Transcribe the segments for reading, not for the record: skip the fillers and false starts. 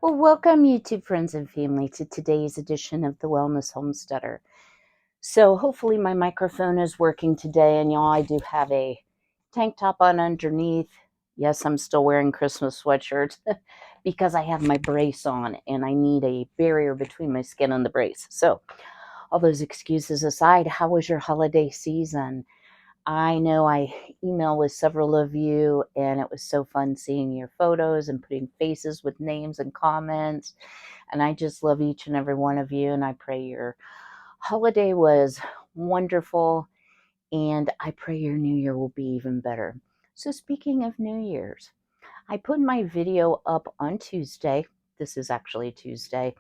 Well, welcome, YouTube friends and family, to today's edition of the Wellness Homesteader. So, hopefully, my microphone is working today, and y'all, I do have a tank top on underneath. Yes, I'm still wearing Christmas sweatshirts because I have my brace on, and I need a barrier between my skin and the brace. So, all those excuses aside, how was your holiday season? I know I emailed with several of you, and it was so fun seeing your photos and putting faces with names and comments. And I just love each and every one of you. And I pray your holiday was wonderful. And I pray your new year will be even better. So, speaking of New Year's, I put my video up on Tuesday. This is actually Tuesday.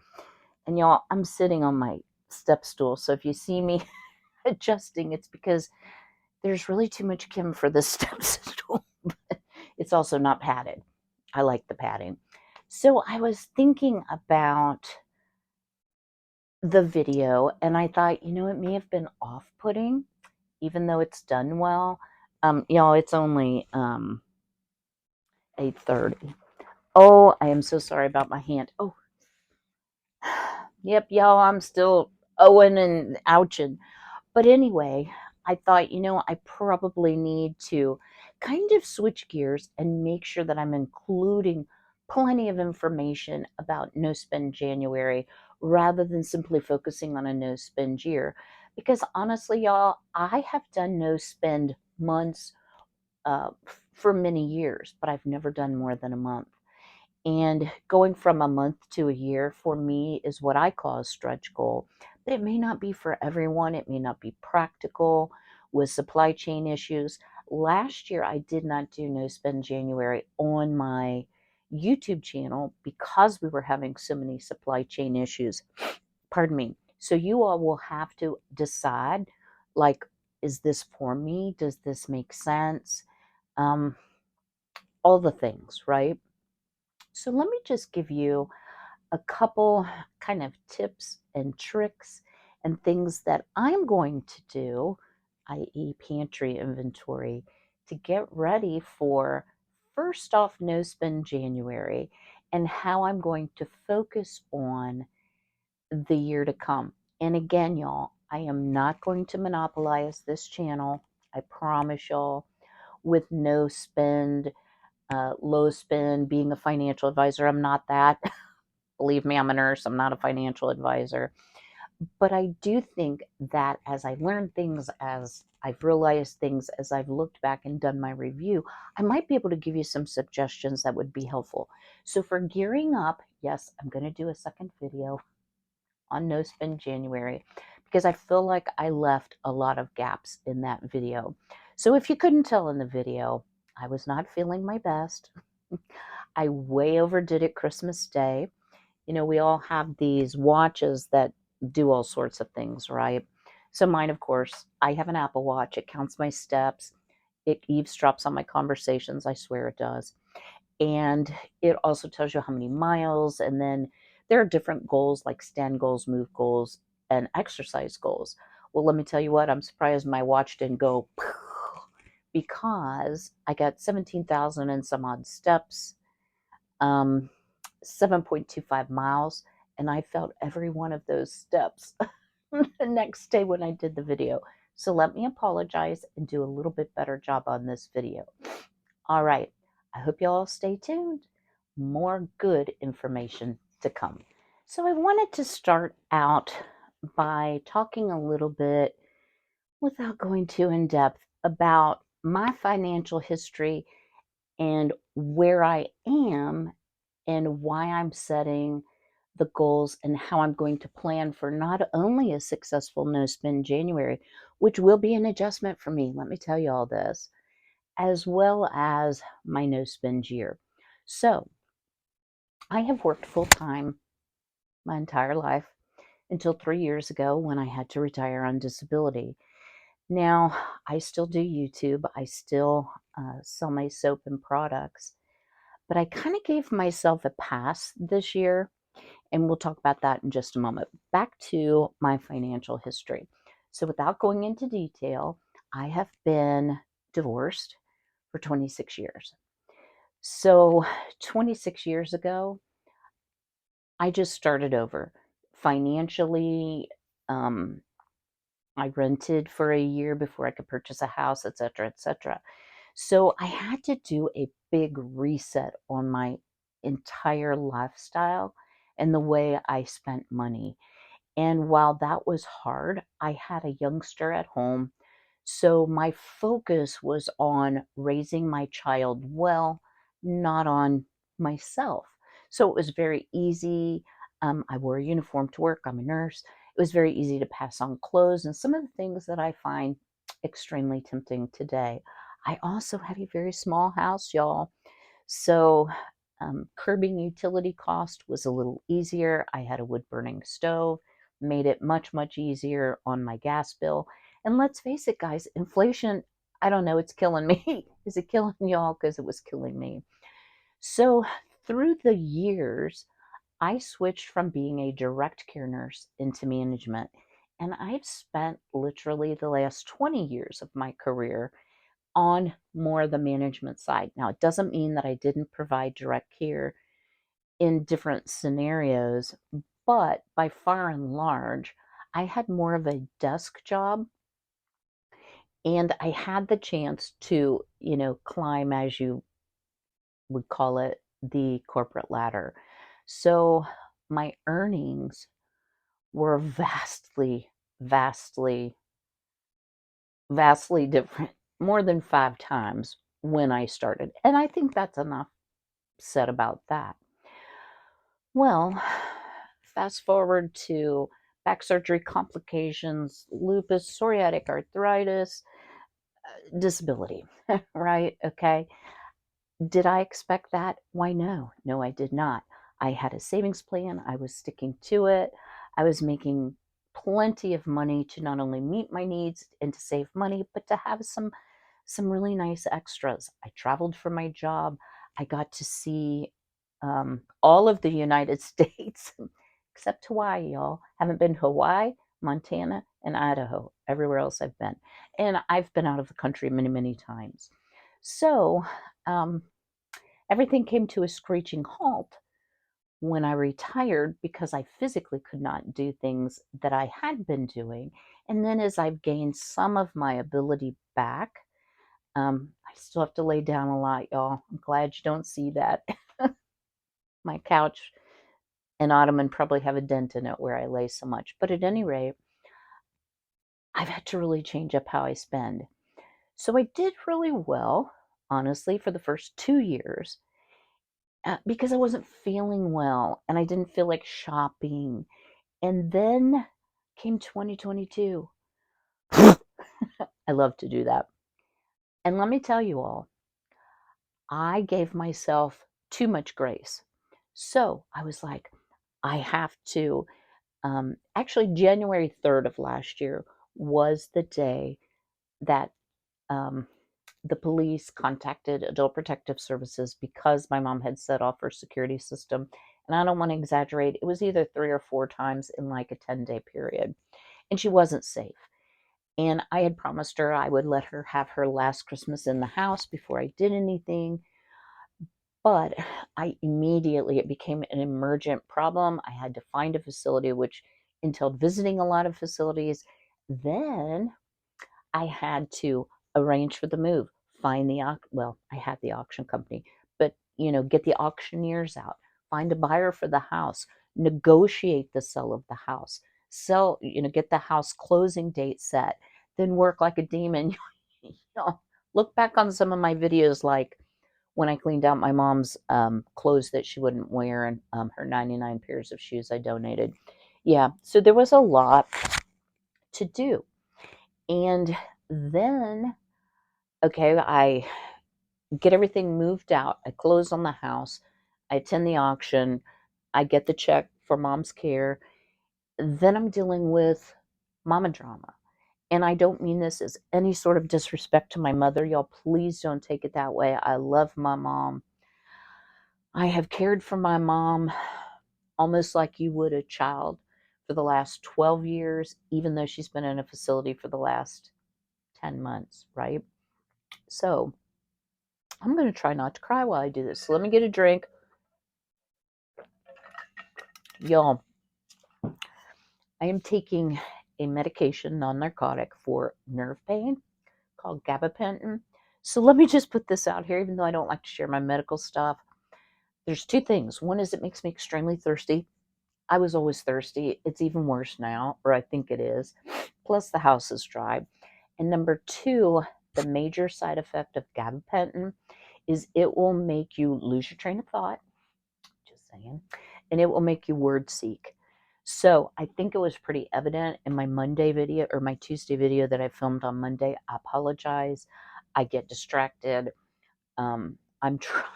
And y'all, I'm sitting on my step stool. So, if you see me adjusting, it's because there's really too much Kym for this step stool. But it's also not padded. I like the padding. So I was thinking about the video, and I thought, it may have been off-putting, even though it's done well. It's only 8:30. Oh, I am so sorry about my hand. Oh, yep, y'all, I'm still owing and ouching. But anyway, I thought, I probably need to kind of switch gears and make sure that I'm including plenty of information about no spend January rather than simply focusing on a no spend year. Because honestly, y'all, I have done no spend months for many years, but I've never done more than a month. And going from a month to a year for me is what I call a stretch goal. But it may not be for everyone. It may not be practical with supply chain issues. Last year, I did not do No Spend January on my YouTube channel because we were having so many supply chain issues. Pardon me. So you all will have to decide, like, is this for me? Does this make sense? Um, all the things, right? So let me just give you a couple kind of tips and tricks and things that I'm going to do, i.e., pantry inventory, to get ready for first off No Spend January and how I'm going to focus on the year to come. And again, y'all, I am not going to monopolize this channel. I promise y'all, with no spend, low spend, being a financial advisor. I'm not that. Believe me, I'm a nurse. I'm not a financial advisor. But I do think that as I learn things, as I've realized things, as I've looked back and done my review, I might be able to give you some suggestions that would be helpful. So for gearing up, yes, I'm going to do a second video on No Spend January because I feel like I left a lot of gaps in that video. So if you couldn't tell in the video, I was not feeling my best. I way overdid it Christmas Day. We all have these watches that do all sorts of things, right? So mine, of course, I have an Apple Watch. It counts my steps. It eavesdrops on my conversations. I swear it does. And it also tells you how many miles. And then there are different goals like stand goals, move goals, and exercise goals. Well, let me tell you what, I'm surprised my watch didn't go because I got 17,000 and some odd steps. 7.25 miles, and I felt every one of those steps the next day when I did the video. So let me apologize and do a little bit better job on this video. All right, I hope you all stay tuned. More good information to come. So I wanted to start out by talking a little bit, without going too in depth, about my financial history and where I am and why I'm setting the goals and how I'm going to plan for not only a successful no spend January, which will be an adjustment for me, let me tell you all this, as well as my no spend year. So I have worked full time my entire life until 3 years ago when I had to retire on disability. Now, I still do YouTube. I still sell my soap and products, but I kind of gave myself a pass this year. And we'll talk about that in just a moment. Back to my financial history. So, without going into detail, I have been divorced for 26 years. So, 26 years ago, I just started over. Financially, um, I rented for a year before I could purchase a house, et cetera, et cetera. So I had to do a big reset on my entire lifestyle and the way I spent money. And while that was hard, I had a youngster at home. So my focus was on raising my child well, not on myself. So it was very easy. I wore a uniform to work. I'm a nurse. It was very easy to pass on clothes and some of the things that I find extremely tempting today. I also have a very small house, y'all. So curbing utility cost was a little easier. I had a wood burning stove, made it much, much easier on my gas bill. And let's face it, guys, inflation, I don't know, it's killing me. Is it killing y'all? Because it was killing me. So through the years, I switched from being a direct care nurse into management. And I've spent literally the last 20 years of my career on more the management side. Now, it doesn't mean that I didn't provide direct care in different scenarios, but by far and large, I had more of a desk job and I had the chance to, climb, as you would call it, the corporate ladder. So my earnings were vastly, vastly different, more than 5 times when I started. And I think that's enough said about that. Well, fast forward to back surgery complications, lupus, psoriatic arthritis, disability, right? Okay. Did I expect that? Why, no. No, I did not. I had a savings plan. I was sticking to it. I was making plenty of money to not only meet my needs and to save money, but to have some really nice extras. I traveled for my job. I got to see all of the United States, except Hawaii, y'all. Haven't been to Hawaii, Montana, and Idaho. Everywhere else I've been. And I've been out of the country many, many times. So um, everything came to a screeching halt when I retired because I physically could not do things that I had been doing. And then as I've gained some of my ability back, I still have to lay down a lot, y'all. I'm glad you don't see that. My couch and ottoman probably have a dent in it where I lay so much. But at any rate, I've had to really change up how I spend. So I did really well, honestly, for the first 2 years because I wasn't feeling well and I didn't feel like shopping. And then came 2022. I love to do that. And let me tell you all, I gave myself too much grace. So I was like, I have to. Actually, January 3rd of last year was the day that um, the police contacted Adult Protective Services because my mom had set off her security system. And I don't want to exaggerate, it was either 3 or 4 times in like a 10-day period. And she wasn't safe. And I had promised her I would let her have her last Christmas in the house before I did anything. But it became an emergent problem. I had to find a facility, which entailed visiting a lot of facilities. Then I had to arrange for the move, I had the auction company, but get the auctioneers out, find a buyer for the house, negotiate the sale of the house, get the house closing date set, then work like a demon. Look back on some of my videos, like when I cleaned out my mom's clothes that she wouldn't wear and her 99 pairs of shoes I donated. Yeah, so there was a lot to do. And then, okay, I get everything moved out. I close on the house. I attend the auction. I get the check for mom's care. Then I'm dealing with mama drama. And I don't mean this as any sort of disrespect to my mother. Y'all, please don't take it that way. I love my mom. I have cared for my mom almost like you would a child for the last 12 years, even though she's been in a facility for the last 10 months, right? So I'm going to try not to cry while I do this. So let me get a drink. Y'all, I am taking a medication, non-narcotic, for nerve pain called gabapentin. So let me just put this out here, even though I don't like to share my medical stuff. There's two things. One is it makes me extremely thirsty. I was always thirsty. It's even worse now, or I think it is. Plus, the house is dry. And number two, the major side effect of gabapentin is it will make you lose your train of thought. Just saying. And it will make you word seek. So I think it was pretty evident in my Monday video or my Tuesday video that I filmed on Monday. I apologize. I get distracted. I'm trying.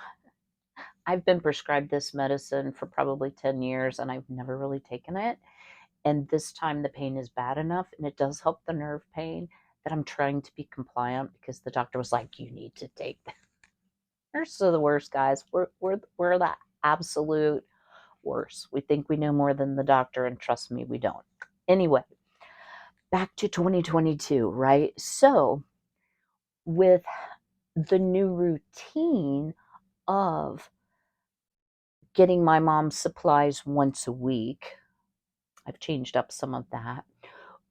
I've been prescribed this medicine for probably 10 years and I've never really taken it. And this time the pain is bad enough and it does help the nerve pain that I'm trying to be compliant because the doctor was like, you need to take that. Nurses are the worst, guys. We're the absolute worst. We think we know more than the doctor, and trust me, we don't. Anyway, back to 2022, right? So, with the new routine of getting my mom supplies once a week, I've changed up some of that.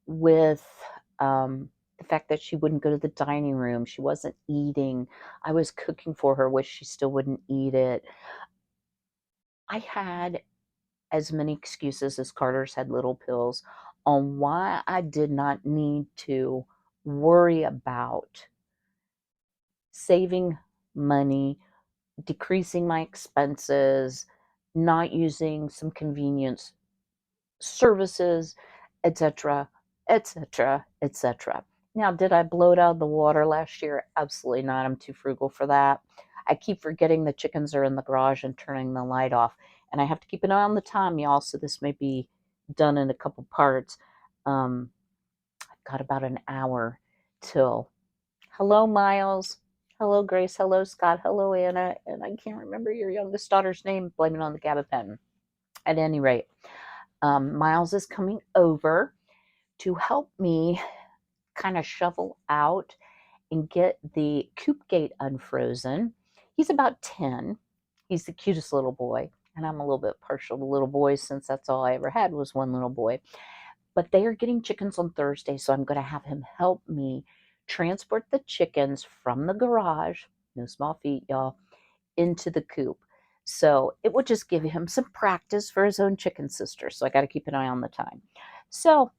With the fact that she wouldn't go to the dining room, she wasn't eating. I was cooking for her, which she still wouldn't eat it. I had as many excuses as Carter's had little pills on why I did not need to worry about saving money, decreasing my expenses, not using some convenience services, etc., etc., etc. Now, did I blow it out of the water last year? Absolutely not. I'm too frugal for that. I keep forgetting the chickens are in the garage and turning the light off. And I have to keep an eye on the time, y'all, so this may be done in a couple parts. I've got about an hour till. Hello, Miles. Hello, Grace. Hello, Scott. Hello, Anna. And I can't remember your youngest daughter's name. Blame it on the gabapentin. At any rate, Miles is coming over to help me kind of shovel out and get the coop gate unfrozen. He's about 10. He's the cutest little boy. And I'm a little bit partial to little boys since that's all I ever had was one little boy. But they are getting chickens on Thursday, so I'm going to have him help me transport the chickens from the garage, no small feet, y'all, into the coop. So it would just give him some practice for his own chicken sister. So I got to keep an eye on the time. So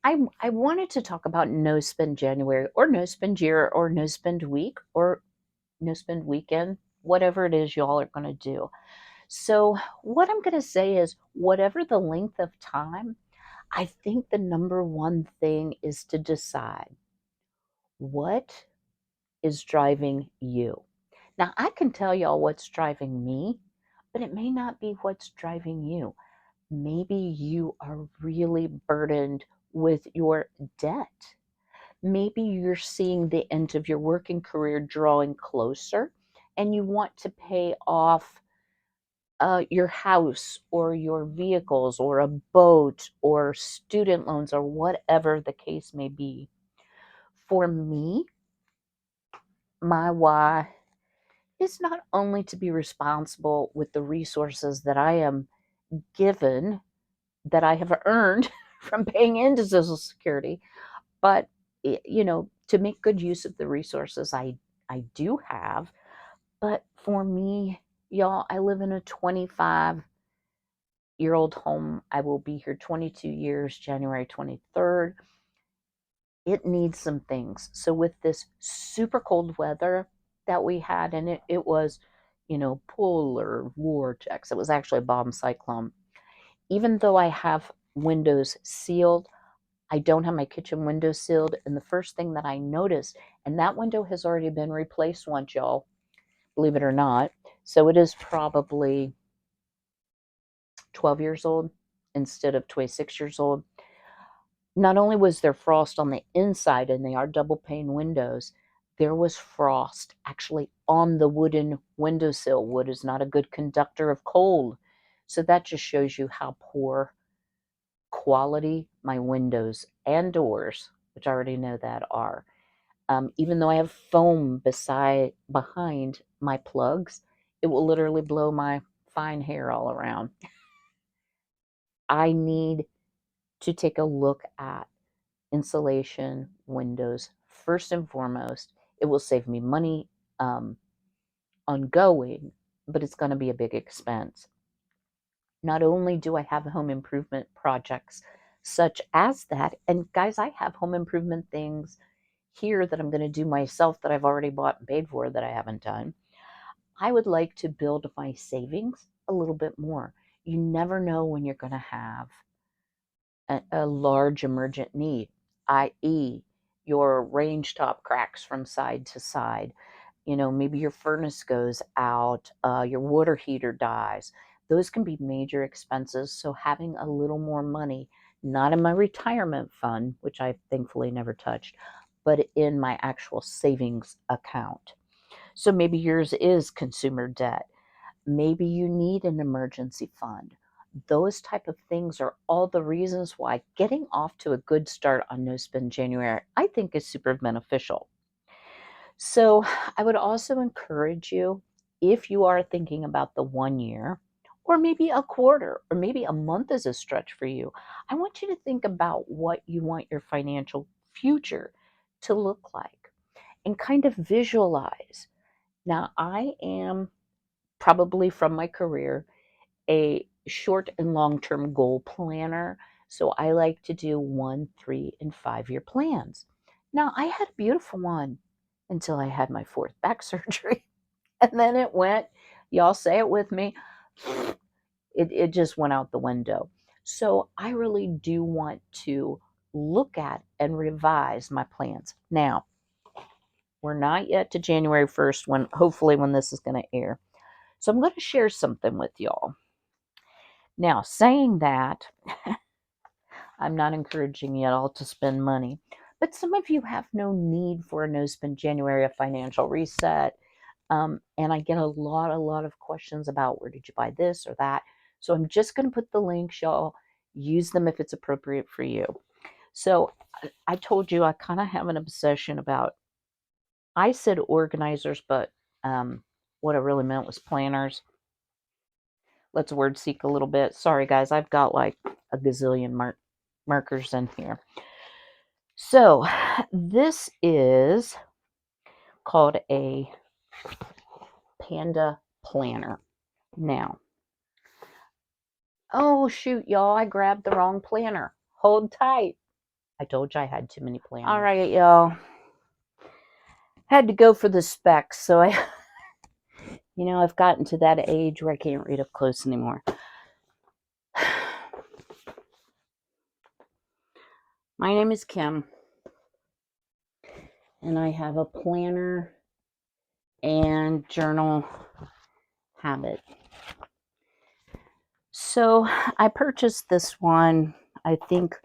I wanted to talk about no spend January or no spend year or no spend week or no spend weekend, whatever it is y'all are going to do. So what I'm going to say is whatever the length of time, I think the number one thing is to decide what is driving you. Now, I can tell y'all what's driving me, but it may not be what's driving you. Maybe you are really burdened with your debt. Maybe you're seeing the end of your working career drawing closer and you want to pay off your house or your vehicles or a boat or student loans or whatever the case may be. For me, my why is not only to be responsible with the resources that I am given, that I have earned from paying into Social Security, but to make good use of the resources I do have. But for me, y'all, I live in a 25-year-old home. I will be here 22 years, January 23rd. It needs some things. So with this super cold weather that we had, and it was, polar vortex. It was actually a bomb cyclone. Even though I have windows sealed, I don't have my kitchen window sealed. And the first thing that I noticed, and that window has already been replaced once, y'all, believe it or not. So it is probably 12 years old instead of 26 years old. Not only was there frost on the inside, and they are double pane windows, there was frost actually on the wooden windowsill. Wood is not a good conductor of cold. So that just shows you how poor quality my windows and doors, which I already know that are. Even though I have foam behind my plugs, it will literally blow my fine hair all around. I need to take a look at insulation, windows, first and foremost. It will save me money um, ongoing, but it's going to be a big expense. Not only do I have home improvement projects such as that, and guys, I have home improvement things here that I'm going to do myself that I've already bought and paid for that I haven't done. I would like to build my savings a little bit more. You never know when you're going to have a large emergent need, i.e., your range top cracks from side to side. Maybe your furnace goes out, your water heater dies. Those can be major expenses. So having a little more money, not in my retirement fund, which I thankfully never touched, but in my actual savings account. So maybe yours is consumer debt. Maybe you need an emergency fund. Those type of things are all the reasons why getting off to a good start on No Spend January, I think, is super beneficial. So I would also encourage you, if you are thinking about the 1 year, or maybe a quarter, or maybe a month is a stretch for you, I want you to think about what you want your financial future to look like and kind of visualize. Now, I am probably from my career a short and long term goal planner. So I like to do 1, 3, and 5 year plans. Now, I had a beautiful one until I had my fourth back surgery. And then it went, y'all say it with me, it just went out the window. So I really do want to look at and revise my plans. Now, we're not yet to January 1st, when hopefully when this is going to air. So I'm going to share something with y'all. Now, saying that, I'm not encouraging you at all to spend money, but some of you have no need for a no spend January, a financial reset. And I get a lot of questions about, where did you buy this or that? So I'm just going to put the links, y'all. Use them if it's appropriate for you. So I told you I kind of have an obsession about, I said organizers, but what I really meant was planners. Let's word seek a little bit. Sorry, guys, I've got like a gazillion markers in here. So this is called a Panda planner. Now, oh shoot, y'all, I grabbed the wrong planner. Hold tight. I told you I had too many planners. All right, y'all. Had to go for the specs. So I've gotten to that age where I can't read up close anymore. My name is Kym, and I have a planner and journal habit. So I purchased this one, I think,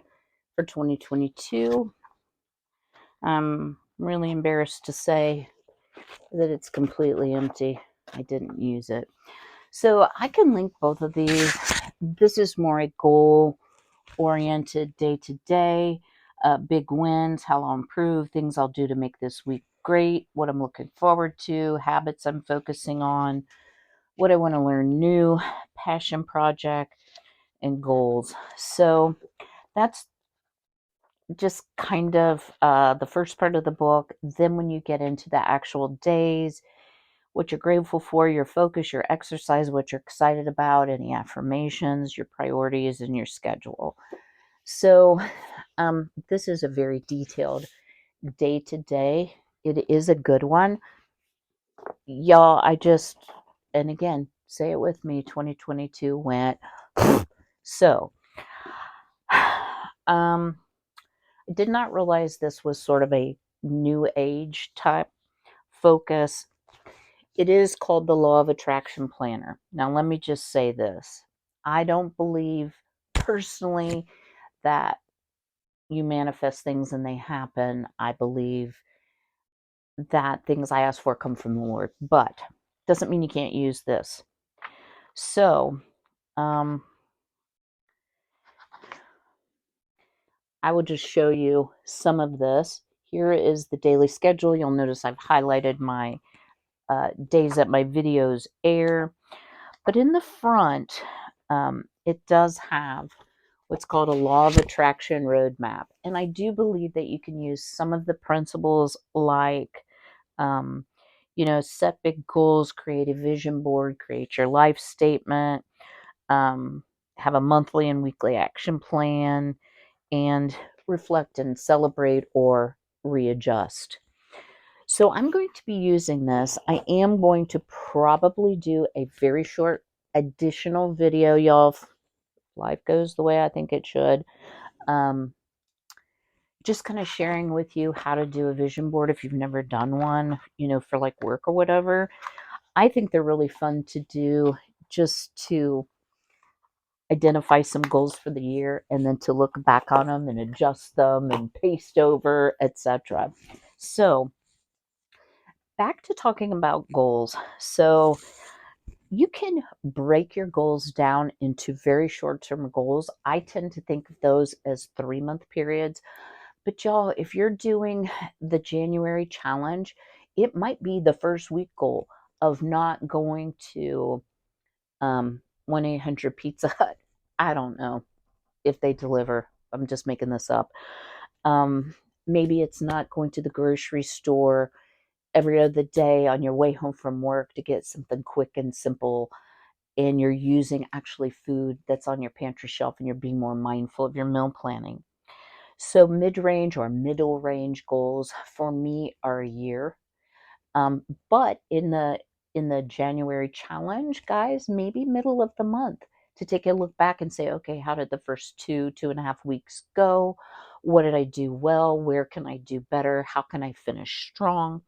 for 2022. I'm really embarrassed to say that it's completely empty. I didn't use it. So I can link both of these. This is more a goal-oriented day-to-day, big wins, how I'll improve, things I'll do to make this week great, what I'm looking forward to, habits I'm focusing on, what I want to learn new, passion project, and goals. So that's just kind of the first part of the book. Then when you get into the actual days, what you're grateful for, your focus, your exercise, what you're excited about, any affirmations, your priorities, and your schedule. So this is a very detailed day to day. It is a good one. Y'all, and again, say it with me, 2022 went. So, I did not realize this was sort of a new age type focus. It is called the Law of Attraction Planner. Now, let me just say this. I don't believe personally that you manifest things and they happen. I believe that things I ask for come from the Lord, but doesn't mean you can't use this. So, I will just show you some of this. Here is the daily schedule. You'll notice I've highlighted my days that my videos air. But in the front, it does have what's called a law of attraction roadmap. And I do believe that you can use some of the principles like, um, set big goals, create a vision board, create your life statement, um, have a monthly and weekly action plan, and reflect and celebrate or readjust. So I'm going to be using this. I am going to probably do a very short additional video, y'all. If life goes the way I think it should. Um, just kind of sharing with you how to do a vision board if you've never done one, for like work or whatever. I think they're really fun to do just to identify some goals for the year and then to look back on them and adjust them and paste over, etc. So, back to talking about goals. So, you can break your goals down into very short term goals. I tend to think of those as 3-month periods. But, y'all, if you're doing the January challenge, it might be the first week goal of not going to 1-800 Pizza Hut. I don't know if they deliver. I'm just making this up. Um, Maybe it's not going to the grocery store every other day on your way home from work to get something quick and simple, and you're using actually food that's on your pantry shelf and you're being more mindful of your meal planning. So mid-range or middle range goals for me are a year. But in the January challenge, guys, maybe middle of the month to take a look back and say, okay, how did the first 2.5 weeks go? What did I do well? Where can I do better? How can I finish strong?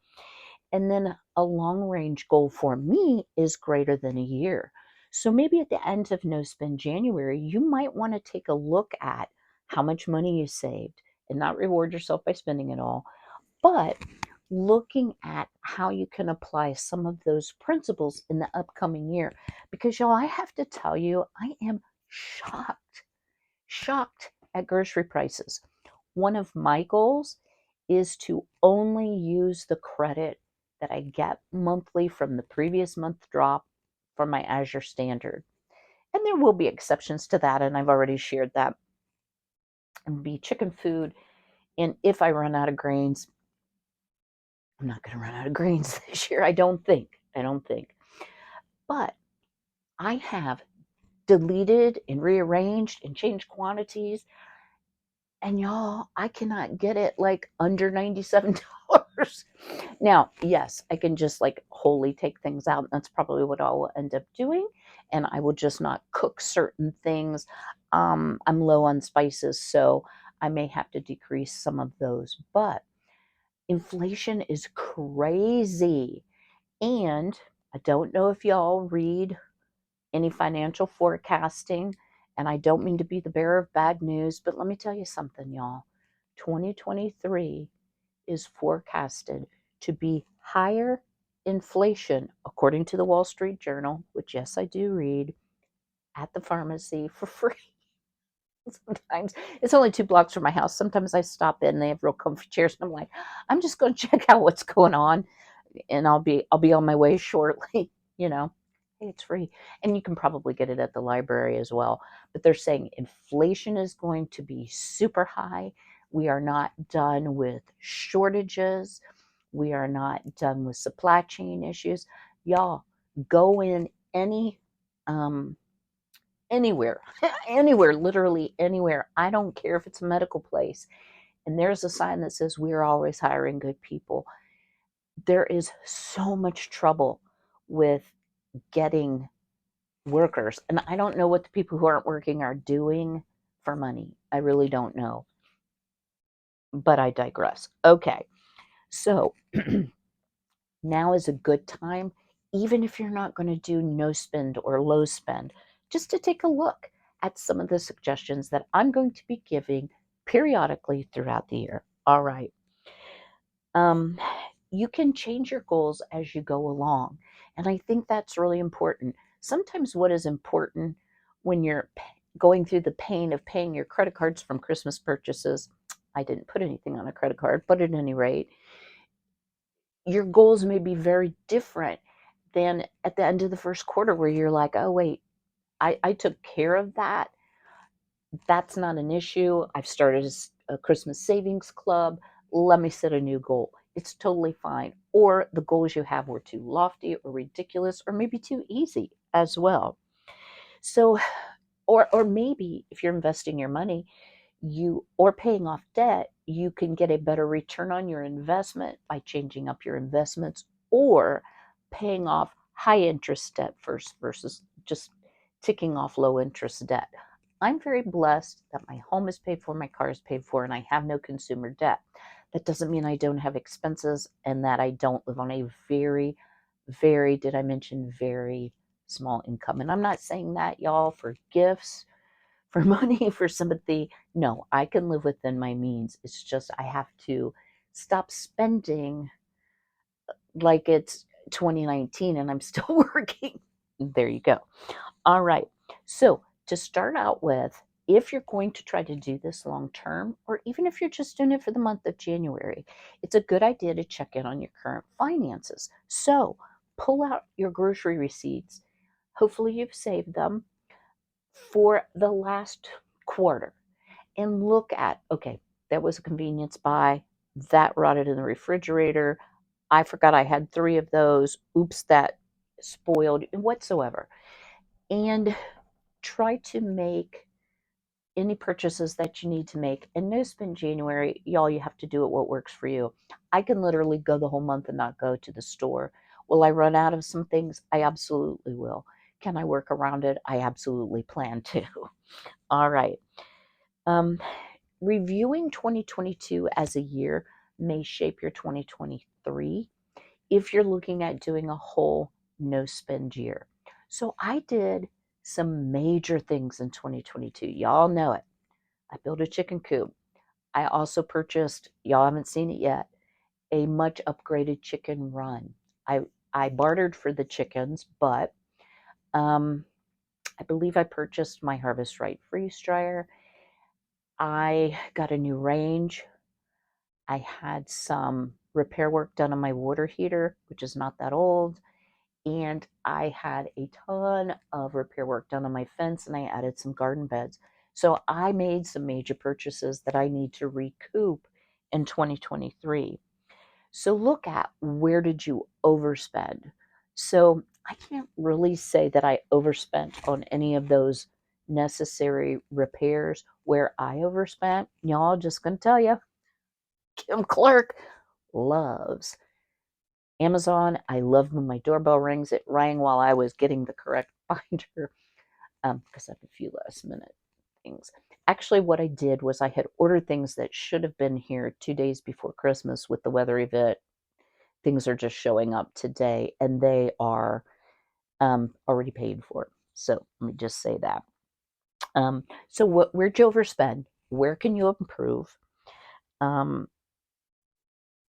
And then a long range goal for me is greater than a year. So maybe at the end of No Spend January, you might want to take a look at how much money you saved and not reward yourself by spending it all, but looking at how you can apply some of those principles in the upcoming year. Because, y'all, I have to tell you, I am shocked at grocery prices. One of my goals is to only use the credit that I get monthly from the previous month drop for my Azure Standard. And there will be exceptions to that, and I've already shared that. And be chicken food. And if I run out of grains, I'm not going to run out of grains this year. I don't think. But I have deleted and rearranged and changed quantities. And y'all, I cannot get it like under $97. Now, yes, I can just like wholly take things out. And that's probably what I will end up doing. And I will just not cook certain things. I'm low on spices, so I may have to decrease some of those. But inflation is crazy. And I don't know if y'all read any financial forecasting, and I don't mean to be the bearer of bad news, but let me tell you something, y'all. 2023 is forecasted to be higher inflation, according to the Wall Street Journal, which, yes, I do read, at the pharmacy for free. Sometimes it's only 2 blocks from my house. Sometimes I stop in, they have real comfy chairs, and I'm like, I'm just going to check out what's going on, and I'll be on my way shortly. you know hey, it's free, and you can probably get it at the library as well. But they're saying inflation is going to be super high. We are not done with shortages. We are not done with supply chain issues. Y'all, go in um anywhere, anywhere, literally anywhere. I don't care if it's a medical place, and there's a sign that says we're always hiring good people. There is so much trouble with getting workers. And I don't know what the people who aren't working are doing for money. I really don't know. But I digress. Okay. So now is a good time, even if you're not going to do no spend or low spend, just to take a look at some of the suggestions that I'm going to be giving periodically throughout the year. All right. Um, you can change your goals as you go along. And I think that's really important. Sometimes what is important when you're going through the pain of paying your credit cards from Christmas purchases, I didn't put anything on a credit card, but at any rate, your goals may be very different than at the end of the first quarter where you're like, oh, wait, I took care of that. That's not an issue. I've started a Christmas savings club. Let me set a new goal. It's totally fine. Or the goals you have were too lofty or ridiculous or maybe too easy as well. So, or maybe if you're investing your money, you or paying off debt, you can get a better return on your investment by changing up your investments or paying off high interest debt first versus just ticking off low interest debt. I'm very blessed that my home is paid for, my car is paid for, and I have no consumer debt. That doesn't mean I don't have expenses and that I don't live on a did I mention very small income? And I'm not saying that, y'all, for gifts, for money, for sympathy. No, I can live within my means. It's just I have to stop spending like it's 2019 and I'm still working. There you go. All right. So, to start out with, if you're going to try to do this long term, or even if you're just doing it for the month of January, it's a good idea to check in on your current finances. So, pull out your grocery receipts. Hopefully, you've saved them for the last quarter and look at, okay, that was a convenience buy, that rotted in the refrigerator. I forgot I had 3 of those. Oops, that spoiled whatsoever. And try to make any purchases that you need to make. And no spend January, y'all, you have to do it what works for you. I can literally go the whole month and not go to the store. Will I run out of some things? I absolutely will. Can I work around it? I absolutely plan to. All right. Um, Reviewing 2022 as a year may shape your 2023 if you're looking at doing a whole no spend year. So I did some major things in 2022. Y'all know it. I built a chicken coop. I also purchased, y'all haven't seen it yet, a much upgraded chicken run. I I bartered for the chickens, but um, I believe I purchased my Harvest Right freeze dryer. I got a new range. I had some repair work done on my water heater, which is not that old. And I had a ton of repair work done on my fence and I added some garden beds. So I made some major purchases that I need to recoup in 2023. So look at, where did you overspend? So I can't really say that I overspent on any of those necessary repairs. Where I overspent, y'all, just gonna tell you, Kym Clark loves Amazon. I love when my doorbell rings. It rang while I was getting the correct binder because I have a few last minute things. Actually, what I did was I had ordered things that should have been here 2 days before Christmas with the weather event. Things are just showing up today and they are already paid for. So let me just say that. Where'd you overspend? Where can you improve? Um,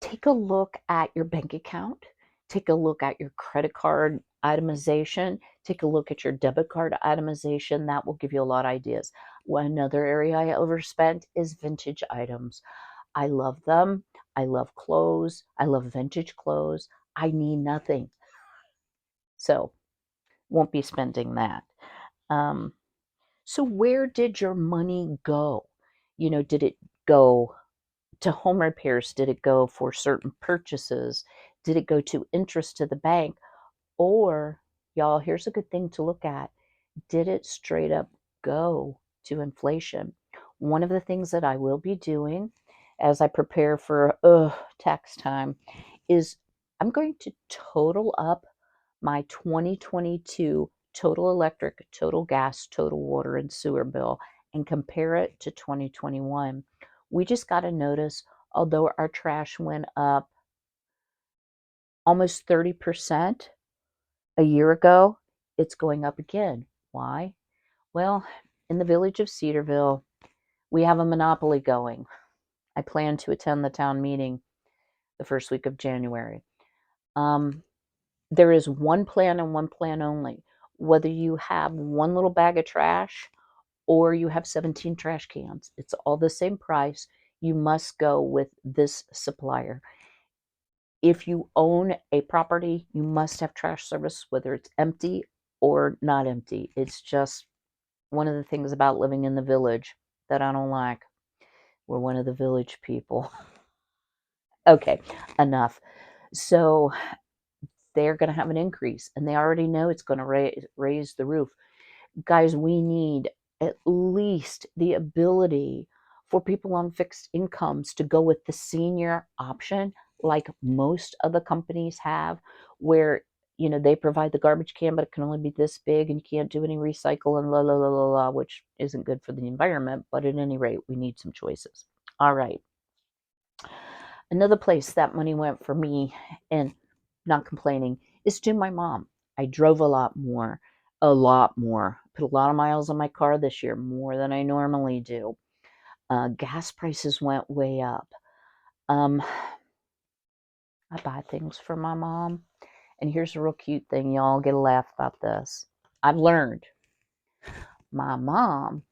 Take a look at your bank account, take a look at your credit card itemization, take a look at your debit card itemization. That will give you a lot of ideas. Another area I overspent is vintage items. I love them. I love clothes. I love vintage clothes. I need nothing. So, won't be spending that. Um, so, where did your money go? Did it go to home repairs? Did it go for certain purchases? Did it go to interest to the bank? Or, y'all, here's a good thing to look at. Did it straight up go to inflation? One of the things that I will be doing as I prepare for tax time is I'm going to total up my 2022 total electric, total gas, total water, and sewer bill and compare it to 2021. We just got a notice, although our trash went up almost 30% a year ago, it's going up again. Why? Well, in the village of Cedarville, we have a monopoly going. I plan to attend the town meeting the first week of January. Um, there is one plan and one plan only. Whether you have one little bag of trash or you have 17 trash cans, it's all the same price. You must go with this supplier. If you own a property, you must have trash service, whether it's empty or not empty. It's just One of the things about living in the village that I don't like, we're one of the village people. Okay, enough. So they're going to have an increase, and they already know it's going to raise the roof. Guys, we need at least the ability for people on fixed incomes to go with the senior option, like most of the companies have, where they provide the garbage can, but it can only be this big, and you can't do any recycle and la la la la la, which isn't good for the environment. But at any rate, we need some choices. All right. Another place that money went for me, and not complaining, is to my mom. I drove a lot more. Put a lot of miles on my car this year, more than I normally do. Gas prices went way up. Um, I buy things for my mom. And here's a real cute thing. Y'all get a laugh about this. I've learned my mom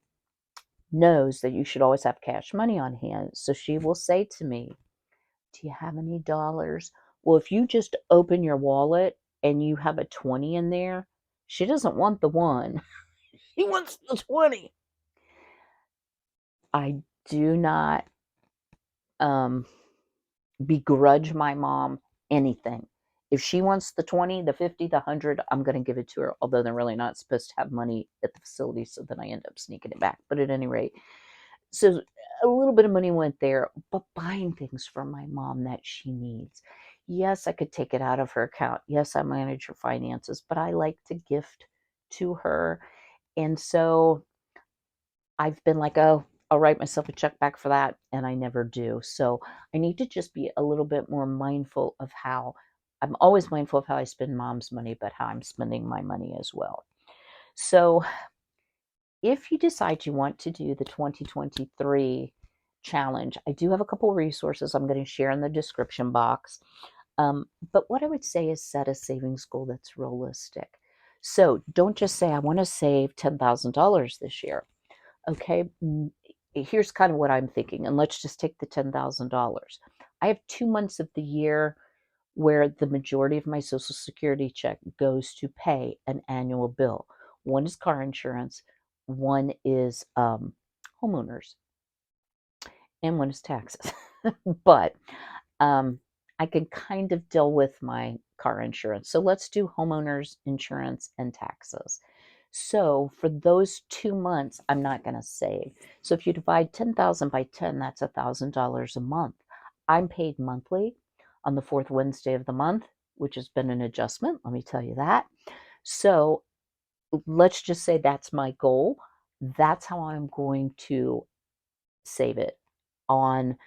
knows that you should always have cash money on hand. So she will say to me, do you have any dollars? Well, if you just open your wallet and you have a 20 in there, she doesn't want the one. She wants the 20. I do not um, begrudge my mom anything. If she wants the 20, the 50, the 100, I'm going to give it to her, although they're really not supposed to have money at the facility, so then I end up sneaking it back. But at any rate, so a little bit of money went there, but buying things for my mom that she needs. Yes, I could take it out of her account. Yes, I manage her finances, but I like to gift to her. And so I've been like, oh, I'll write myself a check back for that. And I never do. So I need to just be a little bit more mindful of how I'm always mindful of how I spend mom's money, but how I'm spending my money as well. So if you decide you want to do the 2023 challenge, I do have a couple resources I'm going to share in the description box. But what I would say is set a savings goal that's realistic. So don't just say, I want to save $10,000 this year. Okay, here's kind of what I'm thinking. And let's just take the $10,000. I have 2 months of the year where the majority of my Social Security check goes to pay an annual bill. One is car insurance, one is homeowners, and one is taxes. But um, I can kind of deal with my car insurance. So let's do homeowners insurance and taxes. So for those 2 months, I'm not going to save. So if you divide 10,000 by 10, that's $1,000 a month. I'm paid monthly on the fourth Wednesday of the month, which has been an adjustment. Let me tell you that. So let's just say that's my goal. That's how I'm going to save it. On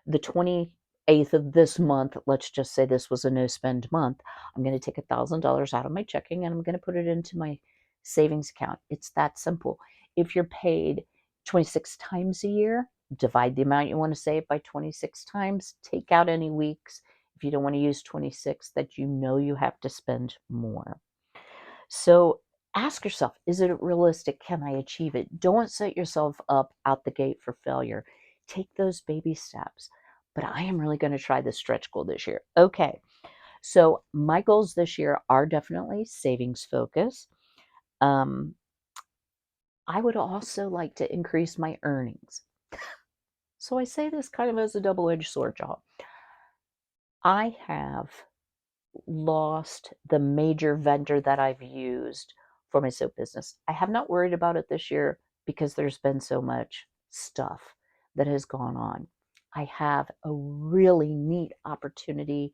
the 28th of this month, let's just say this was a no spend month, I'm going to take $1,000 out of my checking and I'm going to put it into my savings account. It's that simple. If you're paid 26 times a year, divide the amount you want to save by 26 times, take out any weeks if you don't want to use 26 that you know you have to spend more. So ask yourself, is it realistic? Can I achieve it? Don't set yourself up out the gate for failure. Take those baby steps. But I am really going to try the stretch goal this year. Okay. So my goals this year are definitely savings focus. Um, I would also like to increase my earnings. So I say this kind of as a double-edged sword, y'all. I have lost the major vendor that I've used for my soap business. I have not worried about it this year because there's been so much stuff that has gone on. I have a really neat opportunity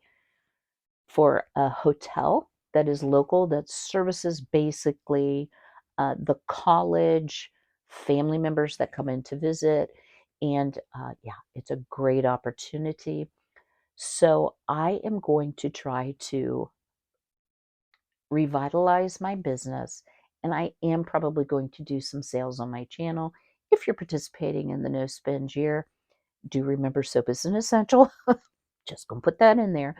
for a hotel that is local that services basically the college family members that come in to visit. And yeah, it's a great opportunity. So I am going to try to revitalize my business, and I am probably going to do some sales on my channel. If you're participating in the no spend year, do remember soap is an essential. Just gonna put that in there.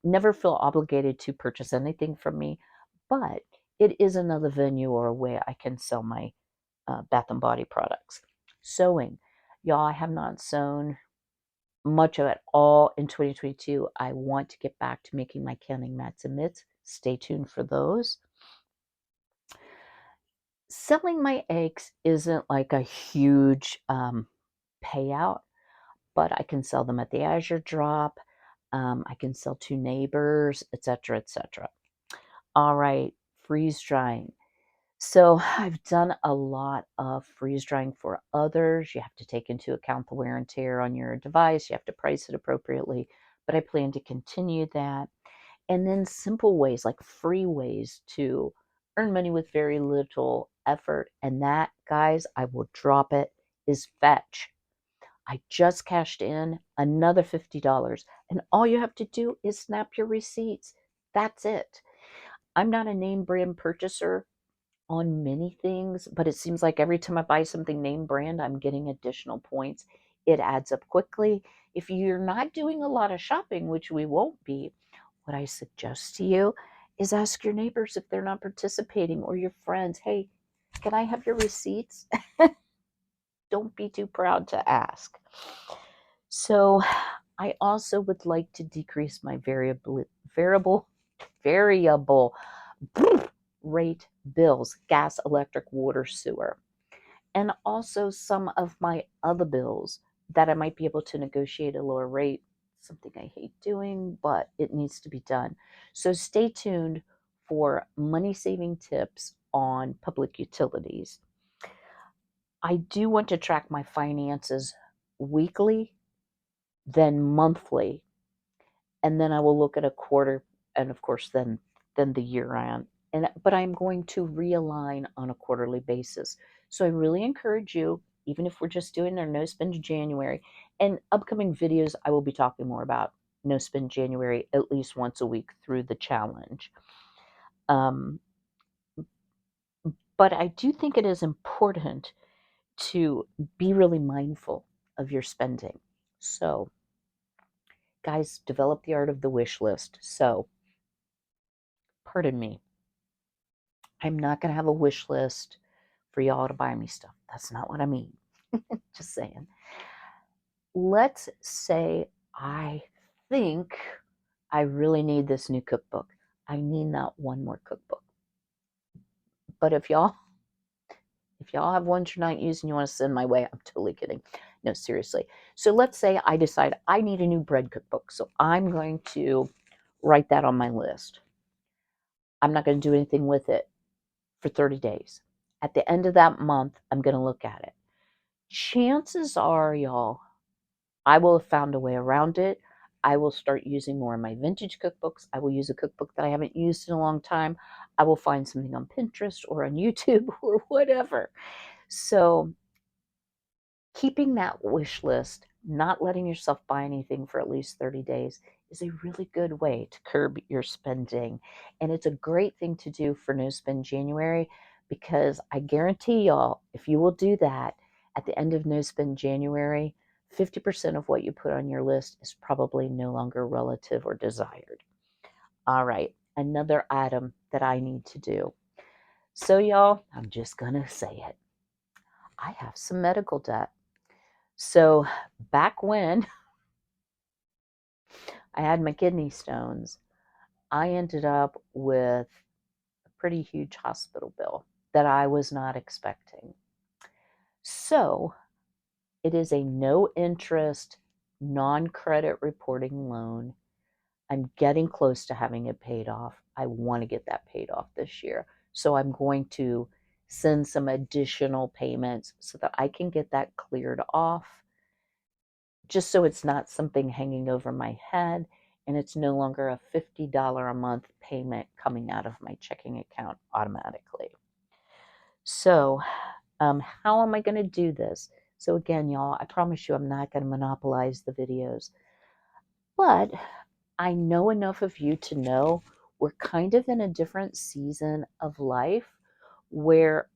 Never feel obligated to purchase anything from me, but it is another venue or a way I can sell my Bath and Body products. Sewing, y'all, I have not sewn much of it all in 2022. I want to get back to making my canning mats and mitts. Stay tuned for those. Selling my eggs isn't like a huge payout, but I can sell them at the Azure Drop. I can sell to neighbors, etc., etc. All right, freeze drying. So I've done a lot of freeze drying for others. You have to take into account the wear and tear on your device. You have to price it appropriately, but I plan to continue that. And then simple ways, like free ways to earn money with very little effort. And that, guys, I will drop it, is Fetch. I just cashed in another $50, and all you have to do is snap your receipts. That's it. I'm not a name brand purchaser on many things, but it seems like every time I buy something name brand, I'm getting additional points. It adds up quickly. If you're not doing a lot of shopping, which we won't be, what I suggest to you is ask your neighbors if they're not participating, or your friends, hey, can I have your receipts? Don't be too proud to ask. So I also would like to decrease my variable rate bills, gas, electric, water, sewer, and also some of my other bills that I might be able to negotiate a lower rate. Something I hate doing, but it needs to be done. So stay tuned for money saving tips on public utilities. I do want to track my finances weekly, then monthly, and then I will look at a quarter, and of course then the year on. And but I'm going to realign on a quarterly basis. So I really encourage you, even if we're just doing our no spend January, and upcoming videos I will be talking more about no spend January at least once a week through the challenge. Um, but I do think it is important to be really mindful of your spending. So, guys, develop the art of the wish list. So, pardon me, I'm not going to have a wish list for y'all to buy me stuff. That's not what I mean. Just saying. Let's say I think I really need this new cookbook. I need not one more cookbook. But if y'all have ones you're not using, you want to send my way, I'm totally kidding. No, seriously. So let's say I decide I need a new bread cookbook. So I'm going to write that on my list. I'm not going to do anything with it for 30 days. At the end of that month, I'm going to look at it. Chances are, y'all, I will have found a way around it. I will start using more of my vintage cookbooks. I will use a cookbook that I haven't used in a long time. I will find something on Pinterest or on YouTube or whatever. So, keeping that wish list, not letting yourself buy anything for at least 30 days is a really good way to curb your spending. And it's a great thing to do for No Spend January, because I guarantee y'all, if you will do that at the end of No Spend January, 50% of what you put on your list is probably no longer relative or desired. All right, another item that I need to do. So, y'all, I'm just going to say it. I have some medical debt. So back when I had my kidney stones, I ended up with a pretty huge hospital bill that I was not expecting. So it is a no interest, non credit reporting loan. I'm getting close to having it paid off. I want to get that paid off this year. So I'm going to send some additional payments so that I can get that cleared off, just so it's not something hanging over my head and it's no longer a $50 a month payment coming out of my checking account automatically. So, how am I going to do this? So, again, y'all, I promise you I'm not going to monopolize the videos, but I know enough of you to know we're kind of in a different season of life where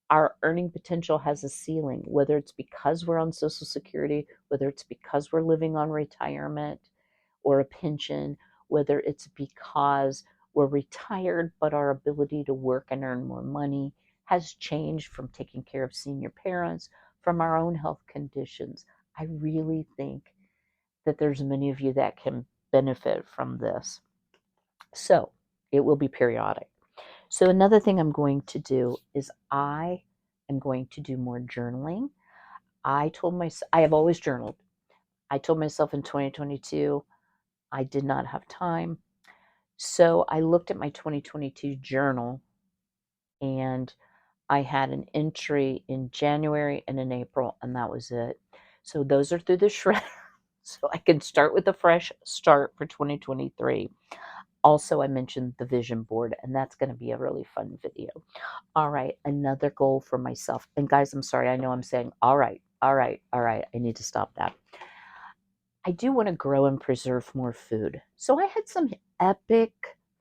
our earning potential has a ceiling, whether it's because we're on Social Security, whether it's because we're living on retirement or a pension, whether it's because we're retired but our ability to work and earn more money has changed from taking care of senior parents, from our own health conditions. I really think that there's many of you that can benefit from this. So it will be periodic. So another thing I'm going to do is I am going to do more journaling. I told myself, I have always journaled. I told myself in 2022 I did not have time. So I looked at my 2022 journal, and I had an entry in January and in April, and that was it. So those are through the shredder. So I can start with a fresh start for 2023. Also, I mentioned the vision board, and that's going to be a really fun video. All right, another goal for myself. And guys, I'm sorry, I know I'm saying, all right, all right, all right. I need to stop that. I do want to grow and preserve more food. So I had some epic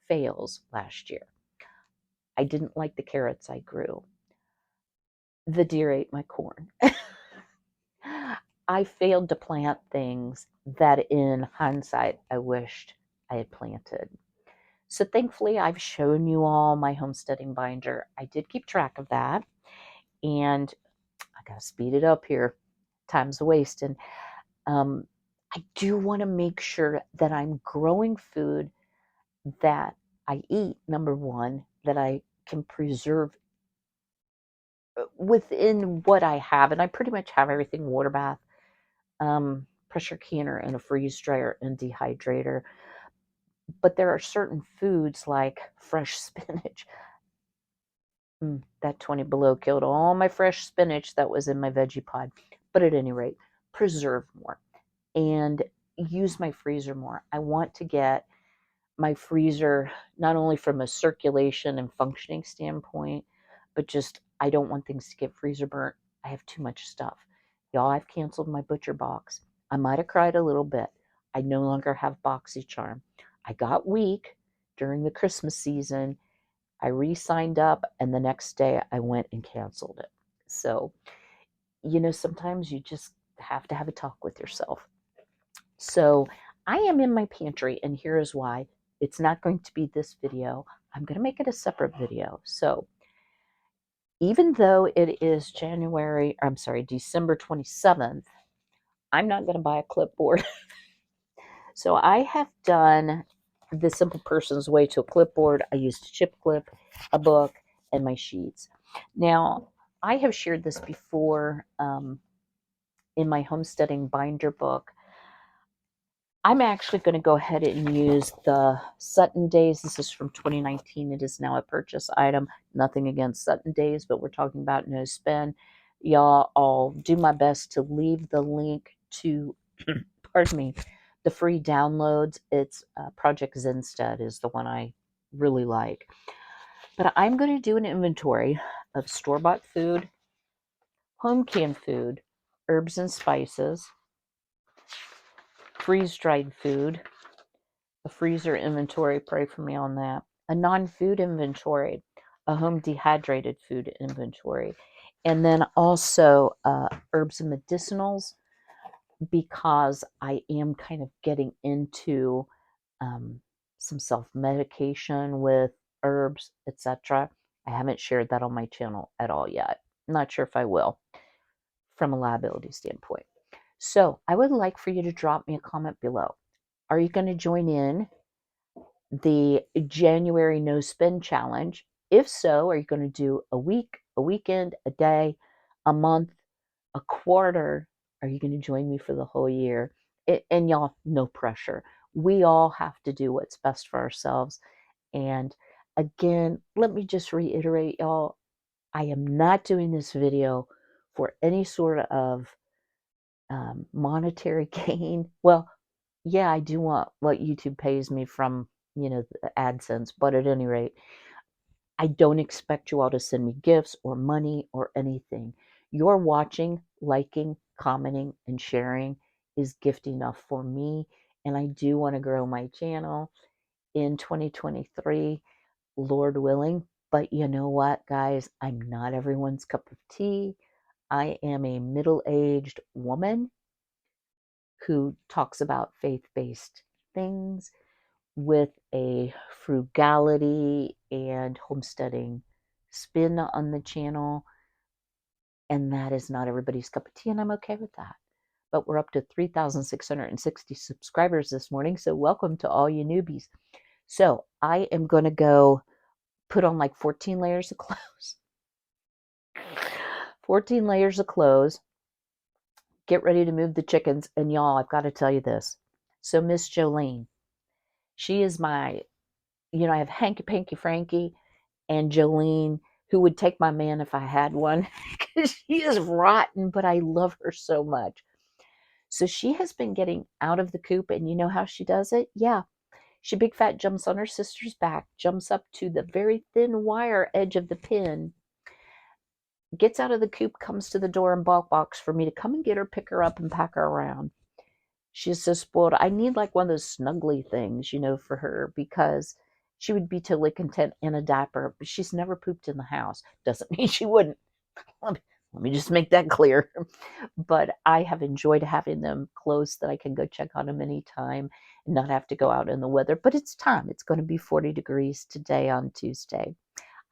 fails last year. I didn't like the carrots I grew. The deer ate my corn. I failed to plant things that in hindsight I wished I had planted. So thankfully, I've shown you all my homesteading binder. I did keep track of that, and I got to speed it up here. Time's a wasting. Um, I do want to make sure that I'm growing food that I eat, number one, that I can preserve within what I have. And I pretty much have everything: water bath, pressure canner, and a freeze dryer and dehydrator. But there are certain foods like fresh spinach. That 20 below killed all my fresh spinach that was in my veggie pod. But at any rate, preserve more and use my freezer more. I want to get my freezer not only from a circulation and functioning standpoint, but just I don't want things to get freezer burnt. I have too much stuff. Y'all, I've canceled my butcher box. I might have cried a little bit. I no longer have BoxyCharm. I got weak during the Christmas season. I re-signed up, and the next day I went and canceled it. So, sometimes you just have to have a talk with yourself. So I am in my pantry, and here is why. It's not going to be this video. I'm going to make it a separate video. So even though it is December 27th, I'm not going to buy a clipboard. So I have done the simple person's way to a clipboard. I used a chip clip, a book, and my sheets. Now, I have shared this before in my homesteading binder book. I'm actually going to go ahead and use the Sutton Days. This is from 2019. It is now a purchase item. Nothing against Sutton Days, but we're talking about no spend. Y'all, I'll do my best to leave the link to, pardon me, the free downloads. It's Project Zenstead is the one I really like. But I'm going to do an inventory of store-bought food, home canned food, herbs and spices, freeze-dried food, a freezer inventory, pray for me on that, a non-food inventory, a home dehydrated food inventory, and then also herbs and medicinals, because I am kind of getting into some self-medication with herbs, etc. I haven't shared that on my channel at all yet. I'm not sure if I will from a liability standpoint. So I would like for you to drop me a comment below. Are you going to join in the January no spend challenge? If so, are you going to do a week, a weekend, a day, a month, a quarter? Are you going to join me for the whole year? And y'all, no pressure. We all have to do what's best for ourselves. And again, let me just reiterate, y'all, I am not doing this video for any sort of monetary gain. Well, yeah, I do want what YouTube pays me from, the AdSense, but at any rate, I don't expect you all to send me gifts or money or anything. Your watching, liking, commenting, and sharing is gift enough for me, and I do want to grow my channel in 2023, Lord willing. But you know what, guys? I'm not everyone's cup of tea. I am a middle-aged woman who talks about faith-based things with a frugality and homesteading spin on the channel. And that is not everybody's cup of tea, and I'm okay with that. But we're up to 3,660 subscribers this morning, so welcome to all you newbies. So I am going to go put on like 14 layers of clothes. 14 layers of clothes, get ready to move the chickens. And y'all, I've got to tell you this. So Miss Jolene, she is my, I have Hanky Panky Frankie and Jolene, who would take my man if I had one, because she is rotten, but I love her so much. So she has been getting out of the coop, and you know how she does it? Yeah. She big fat jumps on her sister's back, jumps up to the very thin wire edge of the pen, gets out of the coop, comes to the door and balk box for me to come and get her, pick her up, and pack her around. She's so spoiled. I need like one of those snuggly things, for her, because she would be totally content in a diaper, but she's never pooped in the house. Doesn't mean she wouldn't. Let me, let me just make that clear. But I have enjoyed having them close that I can go check on them anytime and not have to go out in the weather. But it's time. It's going to be 40 degrees today on Tuesday.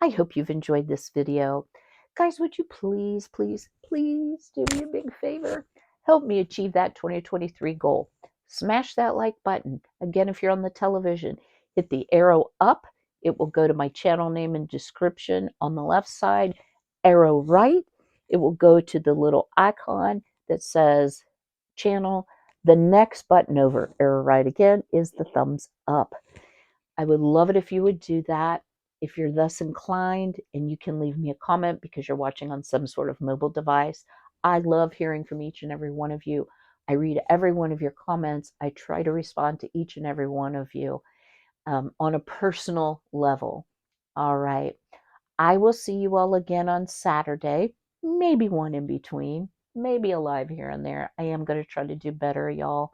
I hope you've enjoyed this video. Guys, would you please, please, please do me a big favor? Help me achieve that 2023 goal. Smash that like button. Again, if you're on the television, hit the arrow up. It will go to my channel name and description on the left side. Arrow right, it will go to the little icon that says channel. The next button over, arrow right again, is the thumbs up. I would love it if you would do that. If you're thus inclined, and you can leave me a comment because you're watching on some sort of mobile device, I love hearing from each and every one of you. I read every one of your comments. I try to respond to each and every one of you on a personal level. All right. I will see you all again on Saturday, maybe one in between, maybe a live here and there. I am going to try to do better, y'all,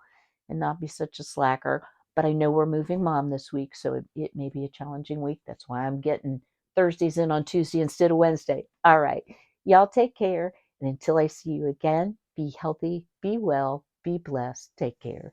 and not be such a slacker. But I know we're moving mom this week, so it may be a challenging week. That's why I'm getting Thursdays in on Tuesday instead of Wednesday. All right. Y'all take care. And until I see you again, be healthy, be well, be blessed. Take care.